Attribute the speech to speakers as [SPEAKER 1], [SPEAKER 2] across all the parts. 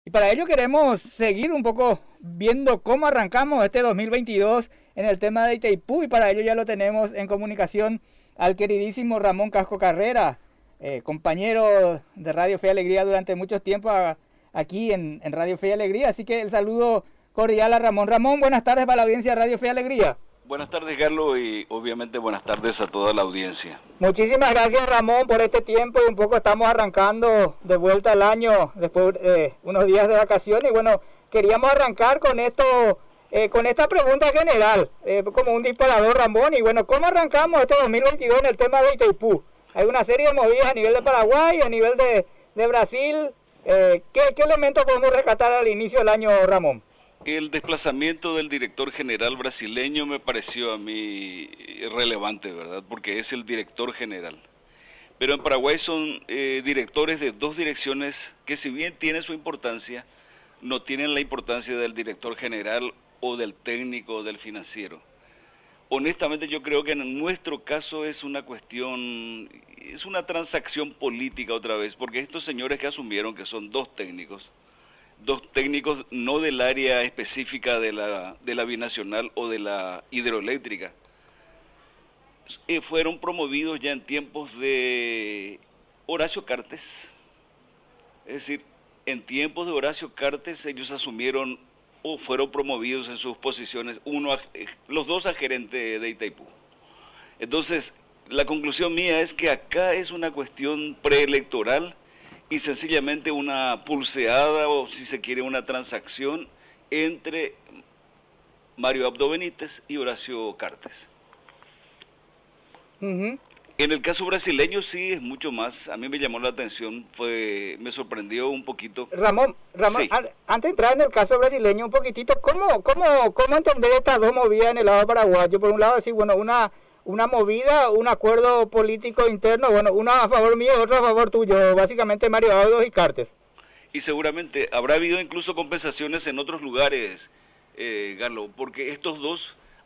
[SPEAKER 1] Y para ello queremos seguir un poco viendo cómo arrancamos este 2022 en el tema de Itaipú, y para ello ya lo tenemos en comunicación al queridísimo Ramón Casco Carrera, compañero de Radio Fe y Alegría durante mucho tiempo aquí en Radio Fe y Alegría. Así que el saludo cordial a Ramón. Ramón, buenas tardes para la audiencia de Radio Fe y Alegría.
[SPEAKER 2] Buenas tardes, Carlos, y obviamente buenas tardes a toda la audiencia.
[SPEAKER 1] Muchísimas gracias, Ramón, por este tiempo, y un poco estamos arrancando de vuelta al año después de unos días de vacaciones. Y bueno, queríamos arrancar con esto, con esta pregunta general, como un disparador, Ramón. Y bueno, ¿cómo arrancamos este 2022 en el tema de Itaipú? Hay una serie de movidas a nivel de Paraguay, a nivel de Brasil. ¿Qué elementos podemos rescatar al inicio del año, Ramón?
[SPEAKER 2] El desplazamiento del director general brasileño me pareció a mí relevante, ¿verdad? Porque es el director general. Pero en Paraguay son directores de dos direcciones que, si bien tienen su importancia, no tienen la importancia del director general o del técnico o del financiero. Honestamente, yo creo que en nuestro caso es una cuestión, es una transacción política otra vez, porque estos señores que asumieron, que son dos técnicos no del área específica de la binacional o de la hidroeléctrica, fueron promovidos ya en tiempos de Horacio Cartes. Es decir, en tiempos de Horacio Cartes ellos asumieron o fueron promovidos en sus posiciones, los dos a gerente de Itaipú. Entonces, la conclusión mía es que acá es una cuestión preelectoral y sencillamente una pulseada, o si se quiere una transacción entre Mario Abdo Benítez y Horacio Cartes. En el caso brasileño sí es mucho más. A mí me llamó la atención, me sorprendió un poquito.
[SPEAKER 1] Ramón, sí. Antes de entrar en el caso brasileño un poquitito, ¿cómo entender estas dos movidas en el lado paraguayo? Por un lado decir, bueno, una movida, un acuerdo político interno, bueno, una a favor mío y otra a favor tuyo, básicamente Mario Abdo y Cartes.
[SPEAKER 2] Y seguramente habrá habido incluso compensaciones en otros lugares, Galo, porque estos dos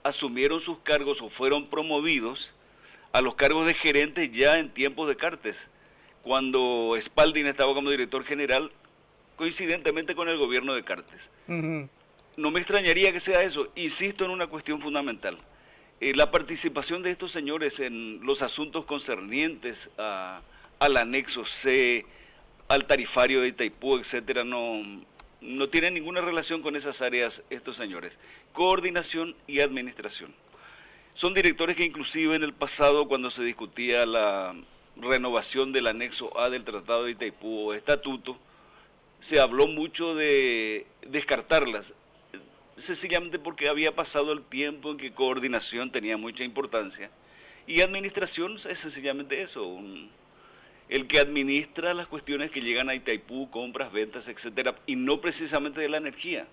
[SPEAKER 2] asumieron sus cargos o fueron promovidos a los cargos de gerentes ya en tiempos de Cartes, cuando Spalding estaba como director general, coincidentemente con el gobierno de Cartes. No me extrañaría que sea eso. Insisto en una cuestión fundamental. La participación de estos señores en los asuntos concernientes al anexo C, al tarifario de Itaipú, etcétera, no tienen ninguna relación con esas áreas estos señores. Coordinación y administración. Son directores que inclusive en el pasado, cuando se discutía la renovación del anexo A del Tratado de Itaipú o estatuto, se habló mucho de descartarlas, sencillamente porque había pasado el tiempo en que coordinación tenía mucha importancia y administración es sencillamente eso, el que administra las cuestiones que llegan a Itaipú, compras, ventas, etcétera, y no precisamente de la energía,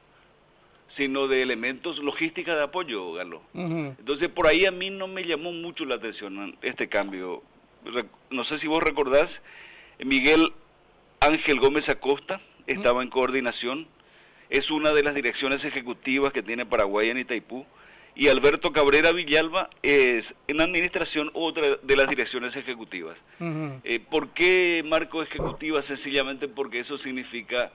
[SPEAKER 2] sino de elementos logística de apoyo, Galo. Entonces por ahí a mí no me llamó mucho la atención este cambio. No sé si vos recordás, Miguel Ángel Gómez Acosta estaba en coordinación, es una de las direcciones ejecutivas que tiene Paraguay en Itaipú, y Alberto Cabrera Villalba es en administración otra de las direcciones ejecutivas. ¿Por qué marco ejecutiva? Sencillamente porque eso significa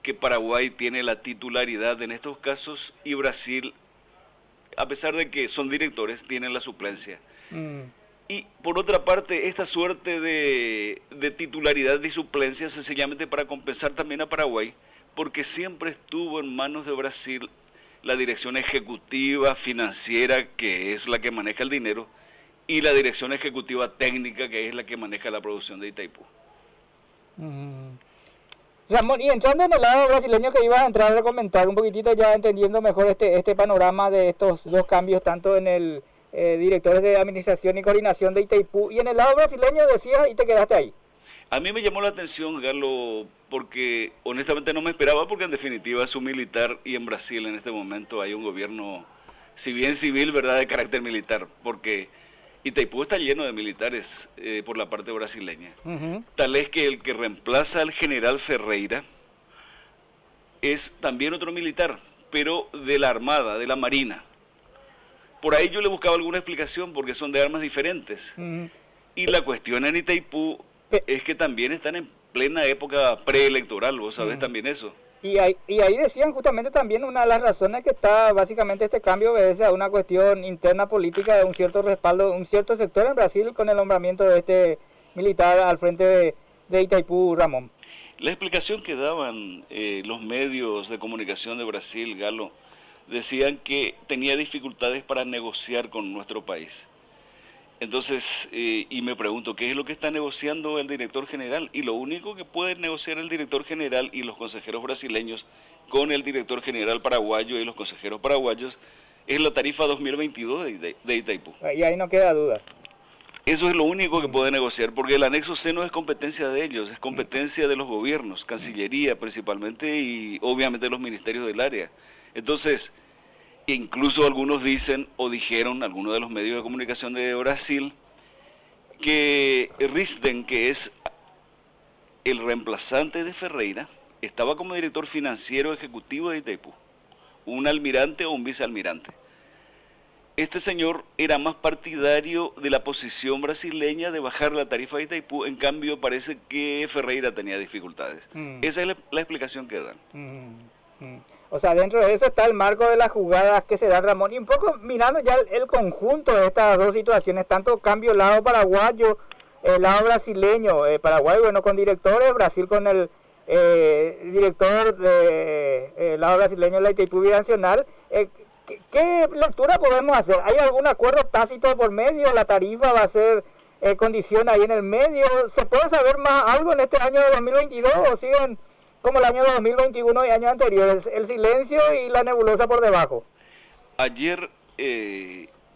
[SPEAKER 2] que Paraguay tiene la titularidad en estos casos y Brasil, a pesar de que son directores, tienen la suplencia. Y por otra parte, esta suerte de titularidad y suplencia sencillamente para compensar también a Paraguay, porque siempre estuvo en manos de Brasil la dirección ejecutiva financiera, que es la que maneja el dinero, y la dirección ejecutiva técnica, que es la que maneja la producción de Itaipú.
[SPEAKER 1] Ramón, y entrando en el lado brasileño que ibas a entrar a comentar un poquitito, ya entendiendo mejor este panorama de estos dos cambios, tanto en el directores de administración y coordinación de Itaipú, y en el lado brasileño decías y te quedaste ahí.
[SPEAKER 2] A mí me llamó la atención, Galo, porque honestamente no me esperaba, porque en definitiva es un militar y en Brasil en este momento hay un gobierno, si bien civil, verdad, de carácter militar, porque Itaipú está lleno de militares por la parte brasileña. Tal es que el que reemplaza al general Ferreira es también otro militar, pero de la Armada, de la Marina. Por ahí yo le buscaba alguna explicación, porque son de armas diferentes. Y la cuestión en Itaipú es que también están en plena época preelectoral, vos sabés también eso.
[SPEAKER 1] Y ahí decían justamente también una de las razones que está básicamente este cambio obedece a una cuestión interna política de un cierto respaldo, un cierto sector en Brasil con el nombramiento de este militar al frente de Itaipú, Ramón.
[SPEAKER 2] La explicación que daban los medios de comunicación de Brasil, Galo, decían que tenía dificultades para negociar con nuestro país. Entonces, y me pregunto, ¿qué es lo que está negociando el director general? Y lo único que puede negociar el director general y los consejeros brasileños con el director general paraguayo y los consejeros paraguayos es la tarifa 2022 de Itaipú.
[SPEAKER 1] Y ahí no queda duda.
[SPEAKER 2] Eso es lo único que puede negociar, porque el anexo C no es competencia de ellos, es competencia de los gobiernos, Cancillería principalmente y obviamente los ministerios del área. Entonces, incluso algunos dicen o dijeron, algunos de los medios de comunicación de Brasil, que Risden, que es el reemplazante de Ferreira, estaba como director financiero ejecutivo de Itaipú, un almirante o un vicealmirante. Este señor era más partidario de la posición brasileña de bajar la tarifa de Itaipú, en cambio parece que Ferreira tenía dificultades. Esa es la explicación que dan.
[SPEAKER 1] O sea, dentro de eso está el marco de las jugadas que se dan, Ramón, y un poco mirando ya el conjunto de estas dos situaciones, tanto cambio lado paraguayo, lado brasileño, Paraguay, bueno, con directores, Brasil con el director de lado brasileño de la Itaipú Binacional. ¿Qué lectura podemos hacer? ¿Hay algún acuerdo tácito por medio? ¿La tarifa va a ser condición ahí en el medio? ¿Se puede saber más algo en este año de 2022 o siguen como el año 2021 y años anteriores, el silencio y la nebulosa por debajo?
[SPEAKER 2] Ayer,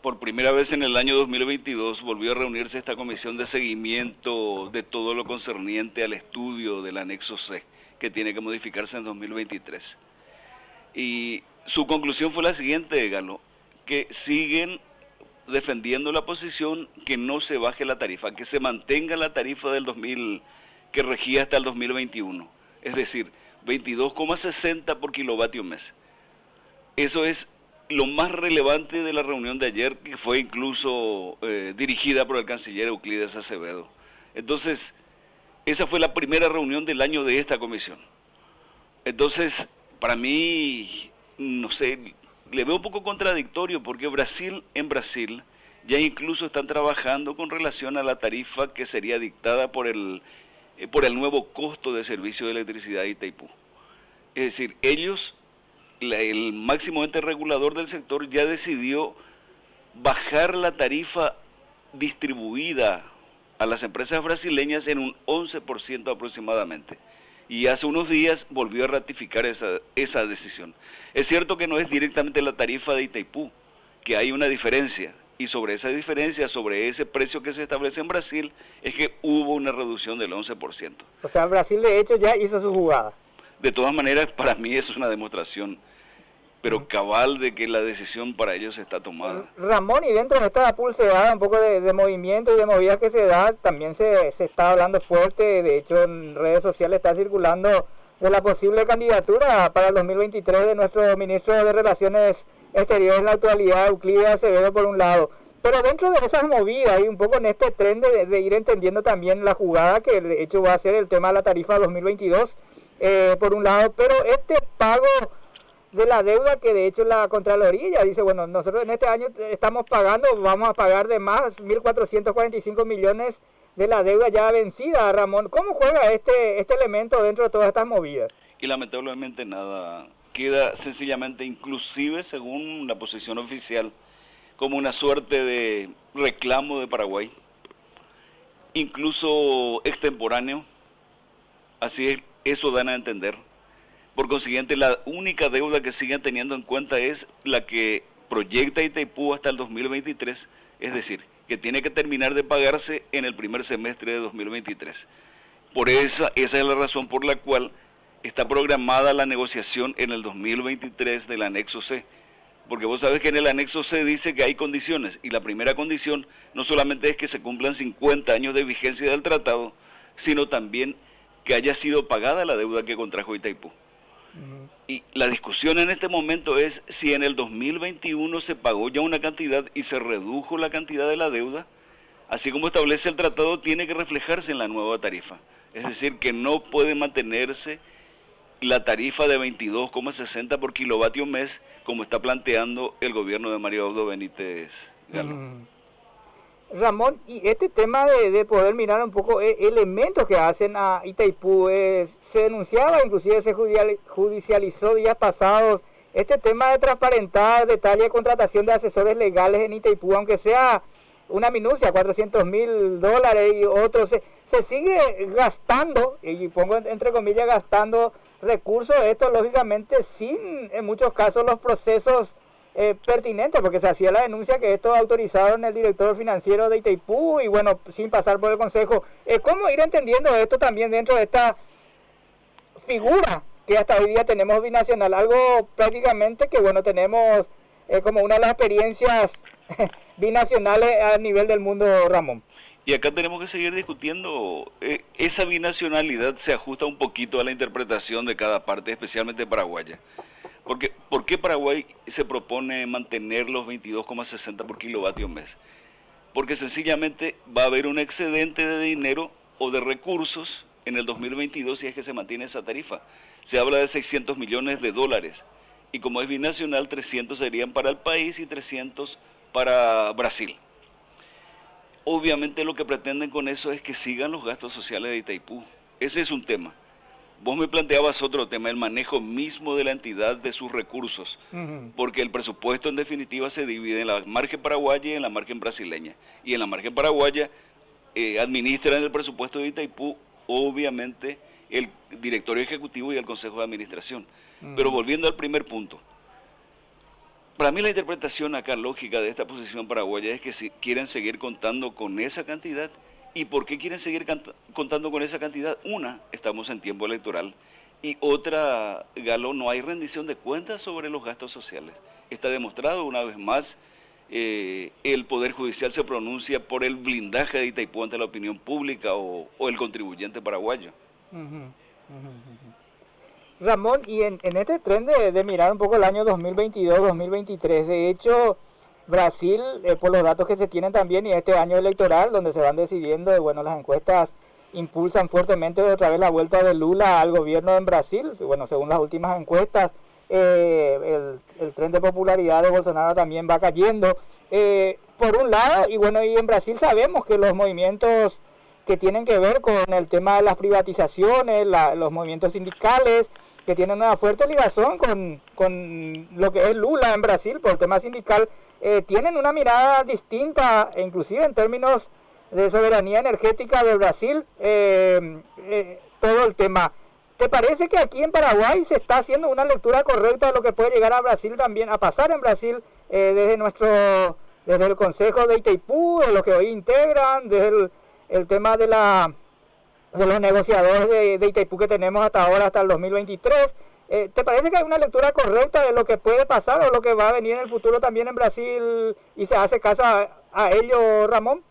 [SPEAKER 2] por primera vez en el año 2022, volvió a reunirse esta comisión de seguimiento de todo lo concerniente al estudio del anexo C, que tiene que modificarse en 2023. Y su conclusión fue la siguiente, Galo, que siguen defendiendo la posición que no se baje la tarifa, que se mantenga la tarifa del 2000, que regía hasta el 2021. Es decir, 22,60 por kilovatio mes. Eso es lo más relevante de la reunión de ayer, que fue incluso dirigida por el canciller Euclides Acevedo. Entonces, esa fue la primera reunión del año de esta comisión. Entonces, para mí, no sé, le veo un poco contradictorio, porque en Brasil ya incluso están trabajando con relación a la tarifa que sería dictada por el nuevo costo de servicio de electricidad de Itaipú. Es decir, ellos, el máximo ente regulador del sector ya decidió bajar la tarifa distribuida a las empresas brasileñas en un 11% aproximadamente. Y hace unos días volvió a ratificar esa decisión. Es cierto que no es directamente la tarifa de Itaipú, que hay una diferencia. Y sobre esa diferencia, sobre ese precio que se establece en Brasil, es que hubo una reducción del 11%.
[SPEAKER 1] O sea, Brasil de hecho ya hizo su jugada.
[SPEAKER 2] De todas maneras, para mí eso es una demostración, pero cabal, de que la decisión para ellos está tomada.
[SPEAKER 1] Ramón, y dentro de esta pulseada, un poco de movimiento y de movidas que se da, también se está hablando fuerte, de hecho en redes sociales está circulando de la posible candidatura para el 2023 de nuestro ministro de Relaciones Exteriores en la actualidad, Euclides Acevedo, por un lado. Pero dentro de esas movidas y un poco en este tren de ir entendiendo también la jugada, que de hecho va a ser el tema de la tarifa 2022, por un lado, pero este pago de la deuda, que de hecho la Contraloría ya dice, bueno, nosotros en este año estamos pagando, vamos a pagar de más 1.445 millones de la deuda ya vencida, Ramón. ¿Cómo juega este elemento dentro de todas estas movidas?
[SPEAKER 2] Y lamentablemente nada, queda sencillamente, inclusive según la posición oficial, como una suerte de reclamo de Paraguay, incluso extemporáneo, así es, eso dan a entender. Por consiguiente, la única deuda que siguen teniendo en cuenta es la que proyecta Itaipú hasta el 2023, es decir, que tiene que terminar de pagarse en el primer semestre de 2023. Por esa es la razón por la cual está programada la negociación en el 2023 del anexo C, porque vos sabés que en el anexo C dice que hay condiciones, y la primera condición no solamente es que se cumplan 50 años de vigencia del tratado, sino también que haya sido pagada la deuda que contrajo Itaipú. Y la discusión en este momento es si en el 2021 se pagó ya una cantidad y se redujo la cantidad de la deuda, así como establece el tratado, tiene que reflejarse en la nueva tarifa. Es decir, que no puede mantenerse la tarifa de 22,60 por kilovatio mes, como está planteando el gobierno de Mario Abdo Benítez Galo.
[SPEAKER 1] Ramón, y este tema de poder mirar un poco elementos que hacen a Itaipú, se denunciaba, inclusive se judicializó días pasados, este tema de transparentar detalle de contratación de asesores legales en Itaipú, aunque sea una minucia, $400,000 y otros, se sigue gastando, y pongo entre comillas gastando recursos, esto lógicamente sin en muchos casos los procesos pertinentes, porque se hacía la denuncia que esto autorizado en el director financiero de Itaipú y bueno, sin pasar por el consejo. ¿Cómo ir entendiendo esto también dentro de esta figura que hasta hoy día tenemos binacional? Algo prácticamente que bueno, tenemos como una de las experiencias binacionales a nivel del mundo, Ramón.
[SPEAKER 2] Y acá tenemos que seguir discutiendo, esa binacionalidad se ajusta un poquito a la interpretación de cada parte, especialmente paraguaya. Porque, ¿por qué Paraguay se propone mantener los 22,60 por kilovatio mes? Porque sencillamente va a haber un excedente de dinero o de recursos en el 2022 si es que se mantiene esa tarifa. Se habla de $600 millones, y como es binacional, 300 serían para el país y 300 para Brasil. Obviamente lo que pretenden con eso es que sigan los gastos sociales de Itaipú. Ese es un tema. Vos me planteabas otro tema, el manejo mismo de la entidad de sus recursos, porque el presupuesto en definitiva se divide en la margen paraguaya y en la margen brasileña. Y en la margen paraguaya administran el presupuesto de Itaipú, obviamente, el directorio ejecutivo y el consejo de administración. Pero volviendo al primer punto, para mí la interpretación acá lógica de esta posición paraguaya es que si quieren seguir contando con esa cantidad. ¿Y por qué quieren seguir contando con esa cantidad? Una, estamos en tiempo electoral. Y otra, Galo, no hay rendición de cuentas sobre los gastos sociales. Está demostrado una vez más, el Poder Judicial se pronuncia por el blindaje de Itaipú ante la opinión pública o el contribuyente paraguayo.
[SPEAKER 1] Ramón, y en este tren de mirar un poco el año 2022-2023, de hecho, Brasil, por los datos que se tienen también, y este año electoral, donde se van decidiendo, bueno, las encuestas impulsan fuertemente otra vez la vuelta de Lula al gobierno en Brasil. Bueno, según las últimas encuestas, el tren de popularidad de Bolsonaro también va cayendo. Por un lado, y bueno, y en Brasil sabemos que los movimientos que tienen que ver con el tema de las privatizaciones, los movimientos sindicales, que tienen una fuerte ligación con lo que es Lula en Brasil por el tema sindical, tienen una mirada distinta, inclusive en términos de soberanía energética de Brasil, todo el tema. ¿Te parece que aquí en Paraguay se está haciendo una lectura correcta de lo que puede llegar a Brasil también, a pasar en Brasil, desde el Consejo de Itaipú, de lo que hoy integran, desde el tema de los negociadores de Itaipú que tenemos hasta ahora, hasta el 2023? ¿Te parece que hay una lectura correcta de lo que puede pasar o lo que va a venir en el futuro también en Brasil y se hace caso a ello, Ramón?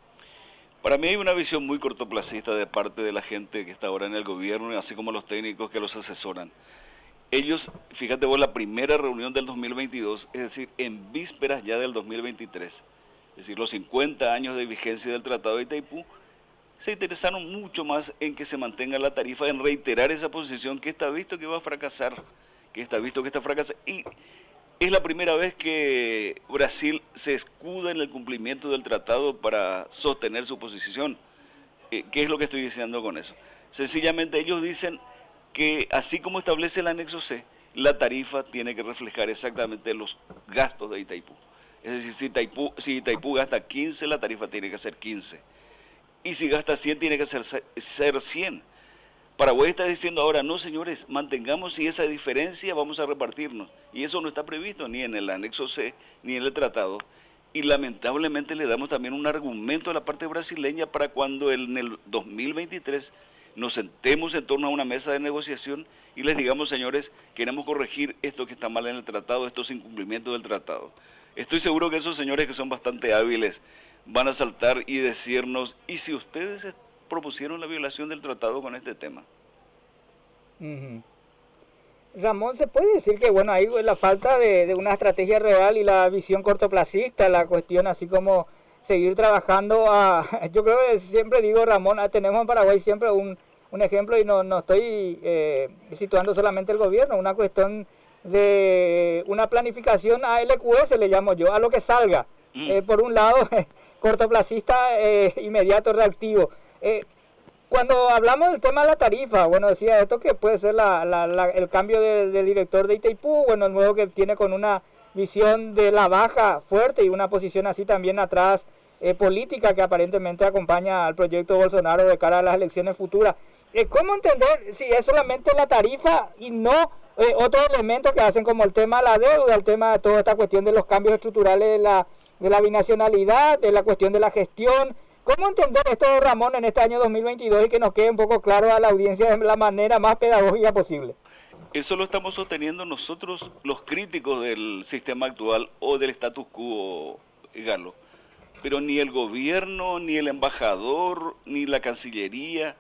[SPEAKER 2] Para mí hay una visión muy cortoplacista de parte de la gente que está ahora en el gobierno, así como los técnicos que los asesoran. Ellos, fíjate vos, la primera reunión del 2022, es decir, en vísperas ya del 2023, es decir, los 50 años de vigencia del Tratado de Itaipú, se interesaron mucho más en que se mantenga la tarifa, en reiterar esa posición que está visto que va a fracasar, que está visto que está fracasando. Y es la primera vez que Brasil se escuda en el cumplimiento del tratado para sostener su posición. ¿Qué es lo que estoy diciendo con eso? Sencillamente ellos dicen que así como establece el anexo C, la tarifa tiene que reflejar exactamente los gastos de Itaipú. Es decir, si Itaipú gasta 15, la tarifa tiene que ser 15. Y si gasta 100, tiene que ser 100. Paraguay está diciendo ahora, no señores, mantengamos si esa diferencia vamos a repartirnos. Y eso no está previsto ni en el anexo C, ni en el tratado. Y lamentablemente le damos también un argumento a la parte brasileña para cuando en el 2023 nos sentemos en torno a una mesa de negociación y les digamos, señores, queremos corregir esto que está mal en el tratado, estos incumplimientos del tratado. Estoy seguro que esos señores que son bastante hábiles van a saltar y decirnos, ¿y si ustedes propusieron la violación del tratado con este tema?
[SPEAKER 1] Ramón, ¿se puede decir que, bueno, hay la falta de una estrategia real y la visión cortoplacista, la cuestión así como seguir trabajando yo creo que siempre digo, Ramón, tenemos en Paraguay siempre una un ejemplo, y no estoy situando solamente el gobierno, una cuestión de una planificación ALQS, le llamo yo, a lo que salga. Por un lado, cortoplacista, inmediato, reactivo. Cuando hablamos del tema de la tarifa, bueno, decía esto que puede ser el cambio del director de Itaipú, bueno, el nuevo que tiene con una visión de la baja fuerte y una posición así también atrás política que aparentemente acompaña al proyecto Bolsonaro de cara a las elecciones futuras. ¿Cómo entender si es solamente la tarifa y no otros elementos que hacen como el tema de la deuda, el tema de toda esta cuestión de los cambios estructurales de la binacionalidad, de la cuestión de la gestión? ¿Cómo entender esto, Ramón, en este año 2022 y que nos quede un poco claro a la audiencia de la manera más pedagógica posible?
[SPEAKER 2] Eso lo estamos sosteniendo nosotros, los críticos del sistema actual o del status quo, Galo. Pero ni el gobierno, ni el embajador, ni la Cancillería,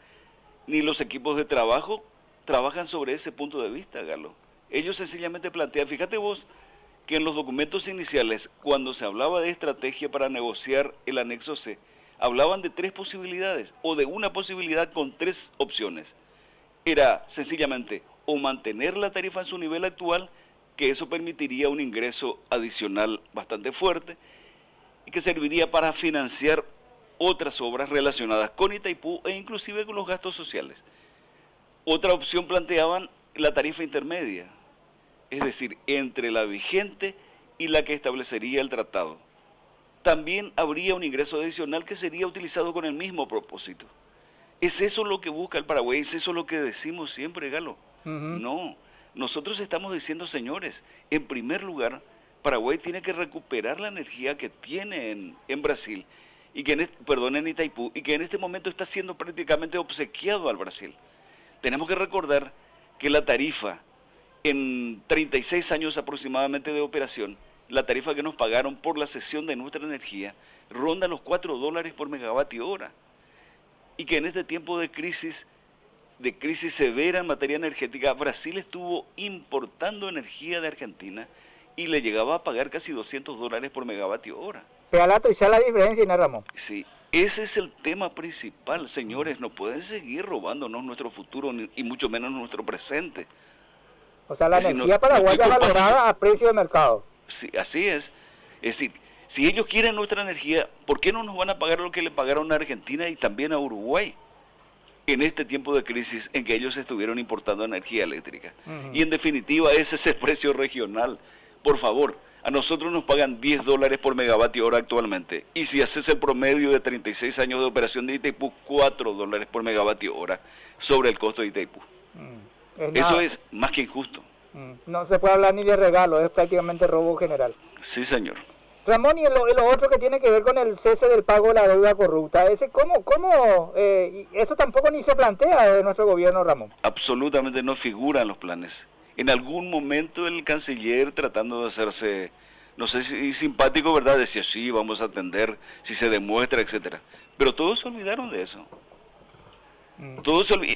[SPEAKER 2] ni los equipos de trabajo trabajan sobre ese punto de vista, Galo. Ellos sencillamente plantean, fíjate vos, que en los documentos iniciales, cuando se hablaba de estrategia para negociar el anexo C, hablaban de 3 posibilidades, o de una posibilidad con 3 opciones. Era sencillamente o mantener la tarifa en su nivel actual, que eso permitiría un ingreso adicional bastante fuerte, y que serviría para financiar otras obras relacionadas con Itaipú e inclusive con los gastos sociales. Otra opción planteaban la tarifa intermedia, es decir, entre la vigente y la que establecería el tratado. También habría un ingreso adicional que sería utilizado con el mismo propósito. ¿Es eso lo que busca el Paraguay? ¿Es eso lo que decimos siempre, Galo? No, nosotros estamos diciendo, señores, en primer lugar, Paraguay tiene que recuperar la energía que tiene en Brasil, y que en Itaipú, y que en este momento está siendo prácticamente obsequiado al Brasil. Tenemos que recordar que la tarifa, en 36 años aproximadamente de operación, la tarifa que nos pagaron por la cesión de nuestra energía, ronda los $4 por megavatio hora. Y que en este tiempo de crisis severa en materia energética, Brasil estuvo importando energía de Argentina y le llegaba a pagar casi $200 por megavatio hora.
[SPEAKER 1] Pegalato, y sea la diferencia, ¿no, Ramón?
[SPEAKER 2] Sí, ese es el tema principal, señores. No pueden seguir robándonos nuestro futuro y mucho menos nuestro presente.
[SPEAKER 1] O sea, la energía paraguaya valorada a precio de mercado.
[SPEAKER 2] Sí, así es. Es decir, si ellos quieren nuestra energía, ¿por qué no nos van a pagar lo que le pagaron a Argentina y también a Uruguay en este tiempo de crisis en que ellos estuvieron importando energía eléctrica? Y en definitiva, ese es el precio regional. Por favor, a nosotros nos pagan $10 por megavatio hora actualmente. Y si haces el promedio de 36 años de operación de Itaipú, $4 por megavatio hora sobre el costo de Itaipú. Eso es más que injusto.
[SPEAKER 1] No se puede hablar ni de regalo, es prácticamente robo general.
[SPEAKER 2] Sí, señor.
[SPEAKER 1] Ramón, y lo otro que tiene que ver con el cese del pago de la deuda corrupta, eso tampoco ni se plantea de nuestro gobierno, Ramón.
[SPEAKER 2] Absolutamente no figura en los planes. En algún momento el canciller, tratando de hacerse, no sé si simpático, ¿verdad?, decía, sí, vamos a atender, si se demuestra, etcétera. Pero todos se olvidaron de eso.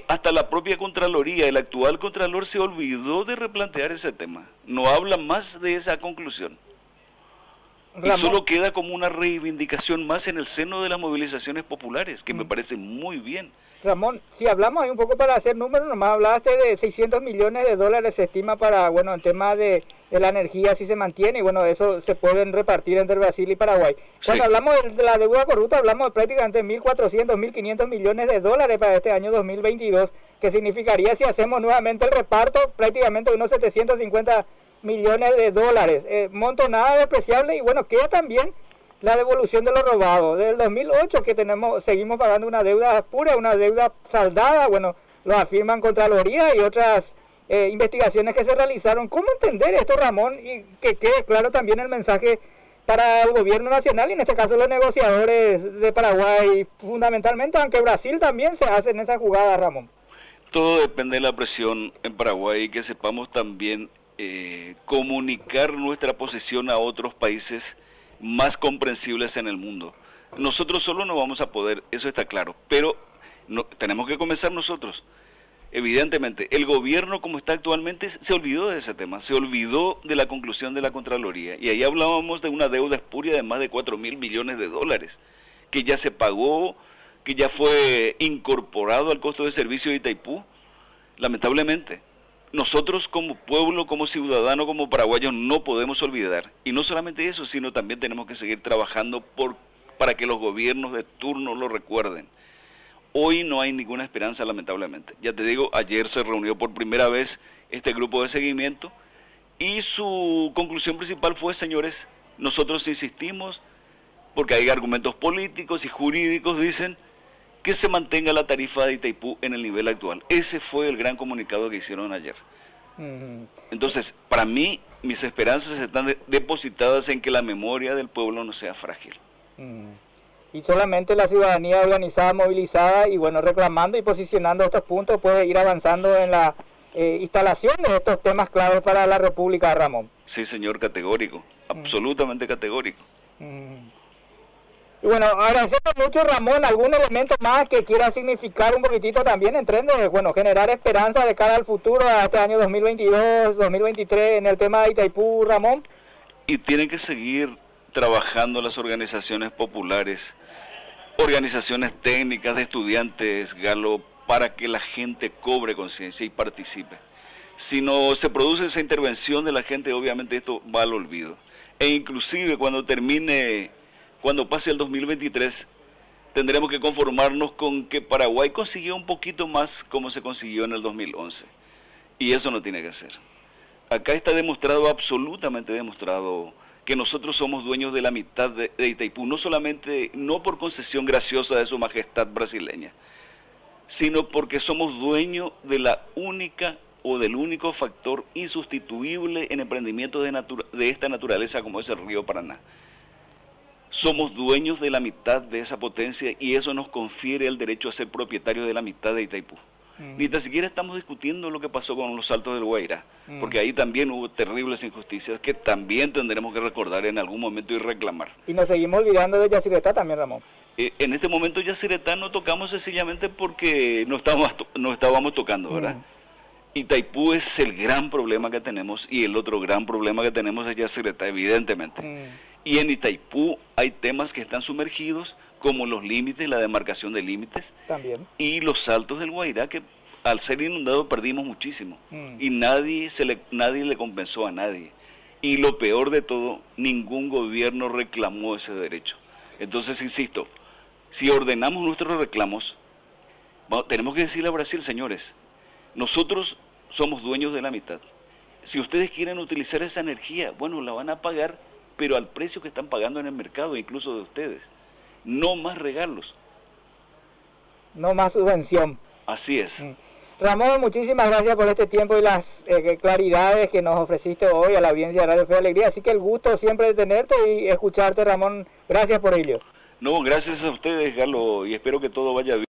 [SPEAKER 2] Hasta la propia Contraloría, el actual Contralor, se olvidó de replantear ese tema. No habla más de esa conclusión. Ramón, y solo queda como una reivindicación más en el seno de las movilizaciones populares, que me parece muy bien.
[SPEAKER 1] Ramón, si hablamos ahí un poco para hacer números, nomás hablaste de $600 millones se estima para, bueno, en tema de la energía, si se mantiene, y bueno, eso se pueden repartir entre Brasil y Paraguay. Cuando hablamos de la deuda corrupta, hablamos de prácticamente 1.400, 1.500 millones de dólares para este año 2022, que significaría, si hacemos nuevamente el reparto, prácticamente unos 750 millones de dólares. Monto nada despreciable, y bueno, queda también la devolución de lo robado. Desde el 2008 que seguimos pagando una deuda pura, una deuda saldada, bueno, lo afirman Contraloría y otras investigaciones que se realizaron. ¿Cómo entender esto, Ramón? Y que quede claro también el mensaje para el gobierno nacional y en este caso los negociadores de Paraguay, fundamentalmente, aunque Brasil también se hace en esa jugada, Ramón.
[SPEAKER 2] Todo depende de la presión en Paraguay y que sepamos también comunicar nuestra posición a otros países más comprensibles en el mundo. Nosotros solo no vamos a poder, eso está claro, pero tenemos que comenzar nosotros. Evidentemente, el gobierno como está actualmente se olvidó de ese tema, se olvidó de la conclusión de la Contraloría, y ahí hablábamos de una deuda espuria de más de 4.000 millones de dólares, que ya se pagó, que ya fue incorporado al costo de servicio de Itaipú, lamentablemente. Nosotros como pueblo, como ciudadanos, como paraguayos no podemos olvidar. Y no solamente eso, sino también tenemos que seguir trabajando para que los gobiernos de turno lo recuerden. Hoy no hay ninguna esperanza, lamentablemente. Ya te digo, ayer se reunió por primera vez este grupo de seguimiento y su conclusión principal fue, señores, nosotros insistimos, porque hay argumentos políticos y jurídicos, dicen, que se mantenga la tarifa de Itaipú en el nivel actual. Ese fue el gran comunicado que hicieron ayer. Entonces, para mí, mis esperanzas están depositadas en que la memoria del pueblo no sea frágil.
[SPEAKER 1] Y solamente la ciudadanía organizada, movilizada y bueno, reclamando y posicionando estos puntos puede ir avanzando en la instalación de estos temas claves para la República, Ramón.
[SPEAKER 2] Sí, señor, categórico, absolutamente categórico.
[SPEAKER 1] Y bueno, agradecemos mucho, Ramón, algún elemento más que quiera significar un poquitito también en tren de, bueno, generar esperanza de cara al futuro, a este año 2022, 2023, en el tema de Itaipú, Ramón.
[SPEAKER 2] Y tienen que seguir trabajando las organizaciones populares, organizaciones técnicas de estudiantes, Galo, para que la gente cobre conciencia y participe. Si no se produce esa intervención de la gente, obviamente esto va al olvido. E inclusive cuando pase el 2023, tendremos que conformarnos con que Paraguay consiguió un poquito más como se consiguió en el 2011. Y eso no tiene que ser. Acá está demostrado, absolutamente demostrado, que nosotros somos dueños de la mitad de Itaipú, no por concesión graciosa de su majestad brasileña, sino porque somos dueños de la única o del único factor insustituible en emprendimientos de esta naturaleza como es el río Paraná. Somos dueños de la mitad de esa potencia y eso nos confiere el derecho a ser propietarios de la mitad de Itaipú. Ni tan siquiera estamos discutiendo lo que pasó con los Saltos del Guairá, porque ahí también hubo terribles injusticias que también tendremos que recordar en algún momento y reclamar.
[SPEAKER 1] Y nos seguimos olvidando de Yacyretá también, Ramón.
[SPEAKER 2] En este momento Yacyretá no tocamos sencillamente porque no estábamos tocando, ¿verdad? Itaipú es el gran problema que tenemos y el otro gran problema que tenemos es Yacyretá, evidentemente. Y en Itaipú hay temas que están sumergidos, como los límites, la demarcación de límites,
[SPEAKER 1] también,
[SPEAKER 2] y los Saltos del Guairá, que al ser inundado perdimos muchísimo, y nadie le compensó a nadie. Y lo peor de todo, ningún gobierno reclamó ese derecho. Entonces, insisto, si ordenamos nuestros reclamos, tenemos que decirle a Brasil, señores, nosotros somos dueños de la mitad. Si ustedes quieren utilizar esa energía, bueno, la van a pagar, pero al precio que están pagando en el mercado, incluso de ustedes. No más regalos.
[SPEAKER 1] No más subvención.
[SPEAKER 2] Así es.
[SPEAKER 1] Ramón, muchísimas gracias por este tiempo y las claridades que nos ofreciste hoy a la audiencia de Radio Fe y Alegría. Así que el gusto siempre de tenerte y escucharte, Ramón. Gracias por ello.
[SPEAKER 2] No, gracias a ustedes, Galo, y espero que todo vaya bien.